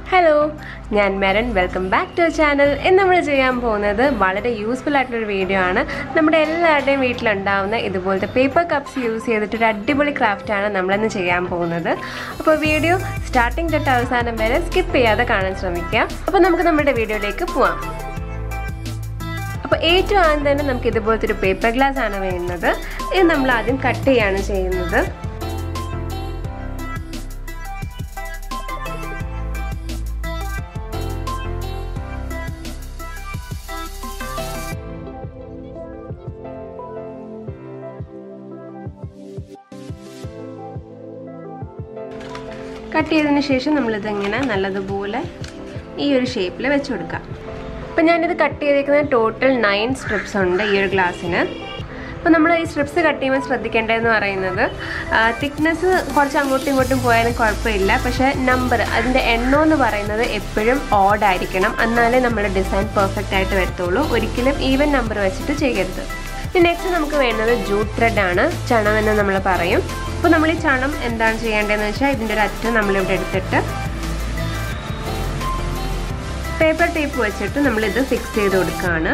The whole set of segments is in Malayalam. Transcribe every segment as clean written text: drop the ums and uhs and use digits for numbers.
Hello, I am Merin. Welcome back to our channel. In this video, we will see a useful video. We will use paper cups use a craft. So, video starting to skip the video. അപ്പോൾ ഏറ്റവും ആദ്യം തന്നെ നമുക്ക് ഇതുപോലത്തെ ഒരു പേപ്പർ ഗ്ലാസ് ആണ് വേണ്ടത്. ഇത് നമ്മൾ ആദ്യം കട്ട് ചെയ്യാണ് ചെയ്യുന്നത്. കട്ട് ചെയ്തതിനു ശേഷം നമ്മൾ ഇത് ഇങ്ങനെ നല്ലതുപോലെ ഈ ഒരു ഷേപ്പിൽ വെച്ച് കൊടുക്കാം. അപ്പോൾ ഞാൻ ഇത് കട്ട് ചെയ്തിരിക്കുന്നത് ടോട്ടൽ 9 സ്ട്രിപ്സ് ഉണ്ട് ഈ ഒരു ഗ്ലാസ്സിന്. അപ്പോൾ നമ്മൾ ഈ സ്ട്രിപ്സ് കട്ട് ചെയ്യുമ്പോൾ ശ്രദ്ധിക്കേണ്ടതെന്ന് പറയുന്നത് തിക്നെസ് കുറച്ച് അങ്ങോട്ടും ഇങ്ങോട്ടും പോയാലും കുഴപ്പമില്ല. പക്ഷേ നമ്പർ അതിൻ്റെ എണ്ണം എന്ന് പറയുന്നത് എപ്പോഴും ഓഡ് ആയിരിക്കണം. എന്നാലേ നമ്മുടെ ഡിസൈൻ പെർഫെക്റ്റ് ആയിട്ട് വരത്തുള്ളൂ. ഒരിക്കലും ഈവൻ നമ്പർ വെച്ചിട്ട് ചെയ്യരുത്. നെക്സ്റ്റ് നമുക്ക് വേണ്ടത് ജൂട്ട് ത്രെഡ് ആണ്, ചണം എന്ന് നമ്മൾ പറയും. അപ്പോൾ നമ്മൾ ഈ ചണം എന്താണ് ചെയ്യേണ്ടതെന്ന് വെച്ചാൽ ഇതിൻ്റെ ഒരു അറ്റം നമ്മളിവിടെ എടുത്തിട്ട് പേപ്പർ ടേപ്പ് വെച്ചിട്ട് നമ്മളിത് ഫിക്സ് ചെയ്ത് കൊടുക്കുകയാണ്.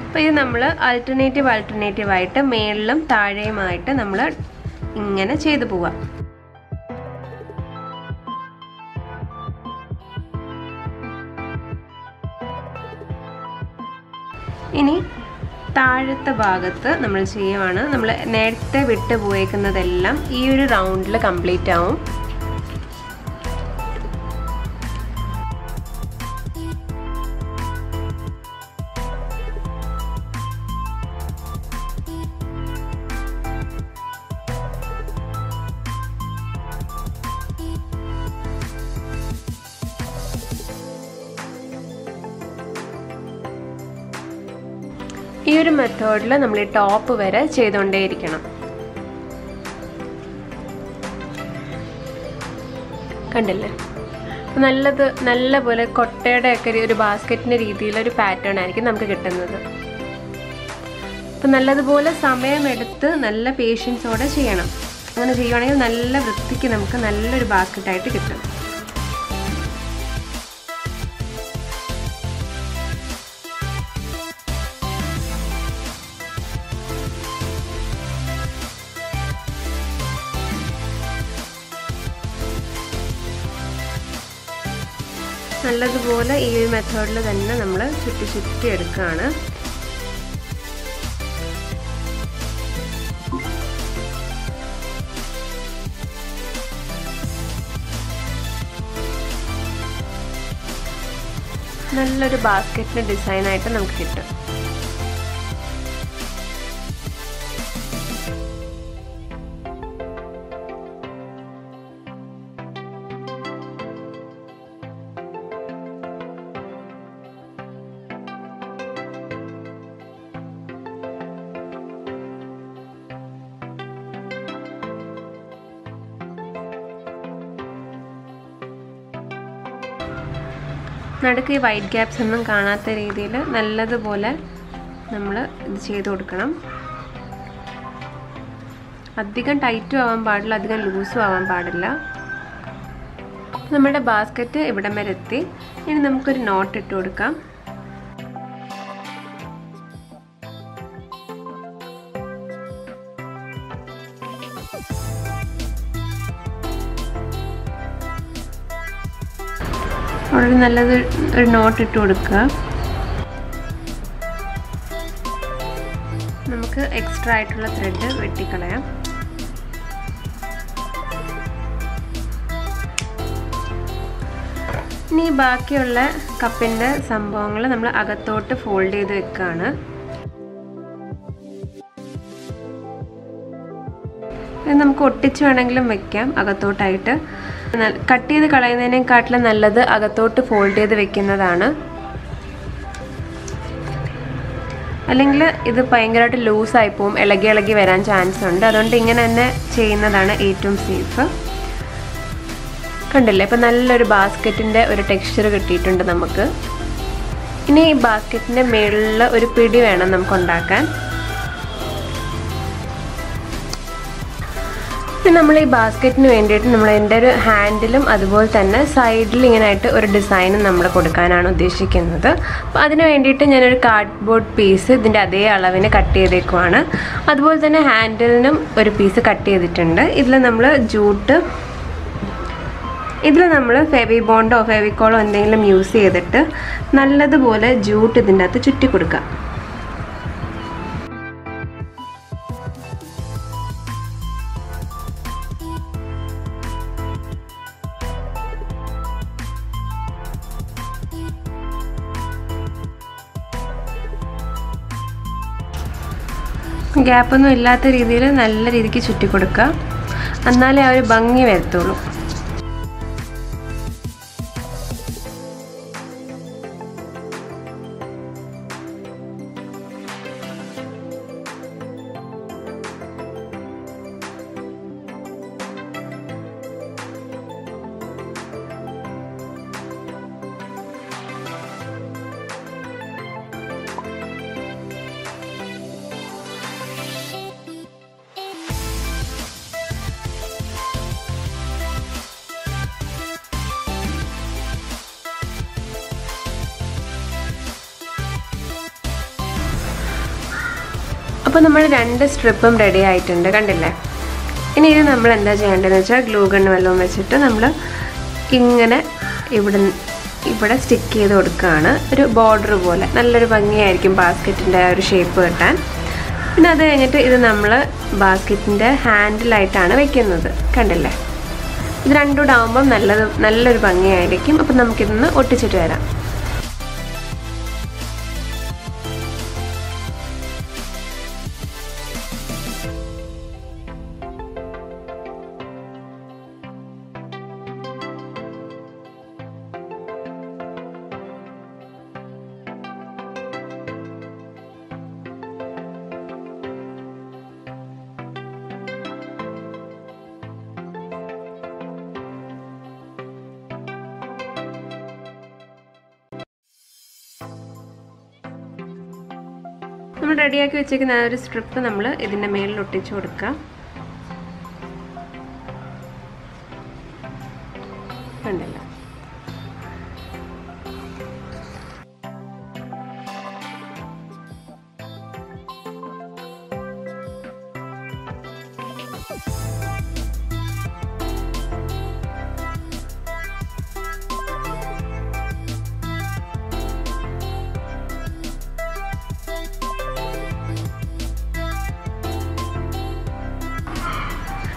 അപ്പോൾ ഇത് നമ്മൾ ആൾട്ടർനേറ്റീവ് ആയിട്ട് മേളിലും താഴെയുമായിട്ട് നമ്മൾ ഇങ്ങനെ ചെയ്തു പോവാം. ഇനി താഴത്തെ ഭാഗത്ത് നമ്മൾ ചെയ്യുവാണ്. നമ്മൾ നേരത്തെ വിട്ട് പോയേക്കുന്നതെല്ലാം ഈ ഒരു റൗണ്ടിൽ കംപ്ലീറ്റ് ആവും. ഈ ഒരു മെത്തേഡിൽ നമ്മൾ ഈ ടോപ്പ് വരെ ചെയ്തുകൊണ്ടേയിരിക്കണം. കണ്ടില്ലേ? നല്ലപോലെ കൊട്ടയുടെ ഒക്കെ ഒരു ബാസ്ക്കറ്റിൻ്റെ രീതിയിലൊരു പാറ്റേൺ ആയിരിക്കും നമുക്ക് കിട്ടുന്നത്. അപ്പം നല്ലതുപോലെ സമയമെടുത്ത് നല്ല പേഷ്യൻസോടെ ചെയ്യണം. അങ്ങനെ ചെയ്യുവാണെങ്കിൽ നല്ല വൃത്തിക്ക് നമുക്ക് നല്ലൊരു ബാസ്ക്കറ്റായിട്ട് കിട്ടും. നല്ലതുപോലെ ഈ ഒരു മെത്തേഡിൽ തന്നെ നമ്മൾ ചുറ്റി എടുക്കുകയാണ്. നല്ലൊരു ബാസ്ക്കറ്റിൻ്റെ ഡിസൈനായിട്ട് നമുക്ക് കിട്ടും. നടുക്ക് ഈ വൈറ്റ് ഗ്യാപ്സ് ഒന്നും കാണാത്ത രീതിയിൽ നല്ലതുപോലെ നമ്മൾ ഇത് ചെയ്ത് കൊടുക്കണം. അധികം ടൈറ്റും ആവാൻ പാടില്ല, അധികം ലൂസും ആവാൻ പാടില്ല. നമ്മുടെ ബാസ്ക്കറ്റ് ഇവിടം വരെ എത്തി. ഇനി നമുക്കൊരു നോട്ട് ഇട്ട് കൊടുക്കാം. അവിടെ നല്ലത് ഒരു നോട്ട് ഇട്ട് കൊടുക്കുക. നമുക്ക് എക്സ്ട്രാ ആയിട്ടുള്ള ത്രെഡ് വെട്ടിക്കളയാം. ഇനി ബാക്കിയുള്ള കപ്പിൻ്റെ സംഭവങ്ങൾ നമ്മൾ അകത്തോട്ട് ഫോൾഡ് ചെയ്ത് വെക്കുകയാണ്. ഇത് നമുക്ക് ഒട്ടിച്ച് വേണമെങ്കിലും വെക്കാം അകത്തോട്ടായിട്ട്. കട്ട് ചെയ്ത് കളയുന്നതിനേക്കാട്ടിലും നല്ലത് അകത്തോട്ട് ഫോൾഡ് ചെയ്ത് വെക്കുന്നതാണ്. അല്ലെങ്കിൽ ഇത് ഭയങ്കരമായിട്ട് ലൂസായി പോവും, ഇളകി വരാൻ ചാൻസ് ഉണ്ട്. അതുകൊണ്ട് ഇങ്ങനെ തന്നെ ചെയ്യുന്നതാണ് ഏറ്റവും സേഫ്. കണ്ടില്ലേ? ഇപ്പം നല്ലൊരു ബാസ്ക്കറ്റിൻ്റെ ഒരു ടെക്സ്ചർ കിട്ടിയിട്ടുണ്ട് നമുക്ക്. ഇനി ഈ ബാസ്ക്കറ്റിൻ്റെ മുകളിൽ ഒരു പിടി വേണം നമുക്ക് ഉണ്ടാക്കാൻ. നമ്മൾ ഈ ബാസ്ക്കറ്റിന് വേണ്ടിയിട്ട് നമ്മൾ എൻ്റെ ഒരു ഹാൻഡിലും അതുപോലെ തന്നെ സൈഡിൽ ഇങ്ങനെയായിട്ട് ഒരു ഡിസൈനും നമ്മൾ കൊടുക്കാനാണ് ഉദ്ദേശിക്കുന്നത്. അപ്പോൾ അതിന് വേണ്ടിയിട്ട് ഞാനൊരു കാർഡ്ബോർഡ് പീസ് ഇതിൻ്റെ അതേ അളവിന് കട്ട് ചെയ്തേക്കുവാണ്. അതുപോലെ തന്നെ ഹാൻഡിലിനും ഒരു പീസ് കട്ട് ചെയ്തിട്ടുണ്ട്. ഇതിൽ നമ്മൾ ഫെവി ബോണ്ടോ ഫെവിക്കോളോ എന്തെങ്കിലും യൂസ് ചെയ്തിട്ട് നല്ലതുപോലെ ജൂട്ട് ഇതിൻ്റെ അകത്ത് ചുറ്റി കൊടുക്കാം. ഗ്യാപ്പൊന്നും ഇല്ലാത്ത രീതിയിൽ നല്ല രീതിക്ക് ചുറ്റി കൊടുക്കുക. എന്നാലേ ആ ഒരു ഭംഗി വരത്തുള്ളൂ. അപ്പോൾ നമ്മൾ 2 സ്ട്രിപ്പും റെഡി ആയിട്ടുണ്ട്, കണ്ടില്ലേ? ഇനി ഇത് നമ്മൾ എന്താ ചെയ്യേണ്ടതെന്ന് വെച്ചാൽ ഗ്ലൂഗൺ വെല്ലവും വെച്ചിട്ട് നമ്മൾ ഇങ്ങനെ ഇവിടെ സ്റ്റിക്ക് ചെയ്ത് കൊടുക്കുകയാണ്. ഒരു ബോർഡർ പോലെ നല്ലൊരു ഭംഗിയായിരിക്കും ബാസ്ക്കറ്റിൻ്റെ ആ ഒരു ഷേപ്പ് കിട്ടാൻ. പിന്നെ അത് കഴിഞ്ഞിട്ട് ഇത് നമ്മൾ ബാസ്ക്കറ്റിൻ്റെ ഹാൻഡിലായിട്ടാണ് വെക്കുന്നത്, കണ്ടില്ലേ? ഇത് രണ്ടും കൂടെ ആകുമ്പം നല്ലൊരു ഭംഗിയായിരിക്കും. അപ്പം നമുക്കിതൊന്ന് ഒട്ടിച്ചിട്ട് വരാം. നമ്മൾ റെഡിയാക്കി വെച്ചേക്കുന്ന ആ ഒരു സ്ട്രിപ്പ് നമ്മൾ ഇതിൻ്റെ മേളിൽ ഒട്ടിച്ചു കൊടുക്കാം. കണ്ടല്ലോ?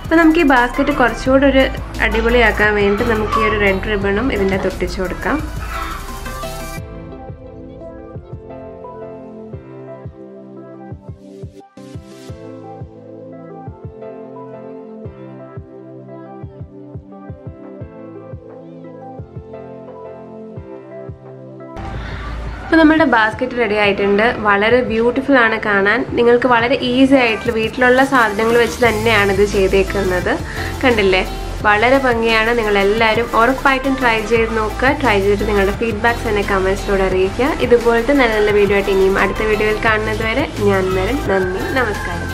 അപ്പോൾ നമുക്ക് ഈ ബാസ്ക്കറ്റ് കുറച്ചുകൂടെ ഒരു അടിപൊളിയാക്കാൻ വേണ്ടി നമുക്ക് ഈ ഒരു റെഡ് റിബണും ഇതിൻ്റെ തൊട്ടിച്ചു കൊടുക്കാം. അപ്പോൾ നമ്മുടെ ബാസ്ക്കറ്റ് റെഡി ആയിട്ടുണ്ട്. വളരെ ബ്യൂട്ടിഫുൾ ആണ് കാണാൻ. നിങ്ങൾക്ക് വളരെ ഈസി ആയിട്ട് വീട്ടിലുള്ള സാധനങ്ങൾ വെച്ച് തന്നെയാണ് ഇത് ചെയ്തേക്കുന്നത്, കണ്ടില്ലേ? വളരെ ഭംഗിയാണ്. നിങ്ങളെല്ലാവരും ഉറപ്പായിട്ടും ട്രൈ ചെയ്ത് നോക്കുക. ട്രൈ ചെയ്തിട്ട് നിങ്ങളുടെ ഫീഡ്ബാക്ക്സ് എന്നെ കമൻസിലൂടെ അറിയിക്കുക. ഇതുപോലത്തെ നല്ല നല്ല വീഡിയോ ആയിട്ട് ഇനിയും അടുത്ത വീഡിയോയിൽ കാണുന്നത് വരെ ഞാൻ മെറിൻ. നന്ദി, നമസ്കാരം.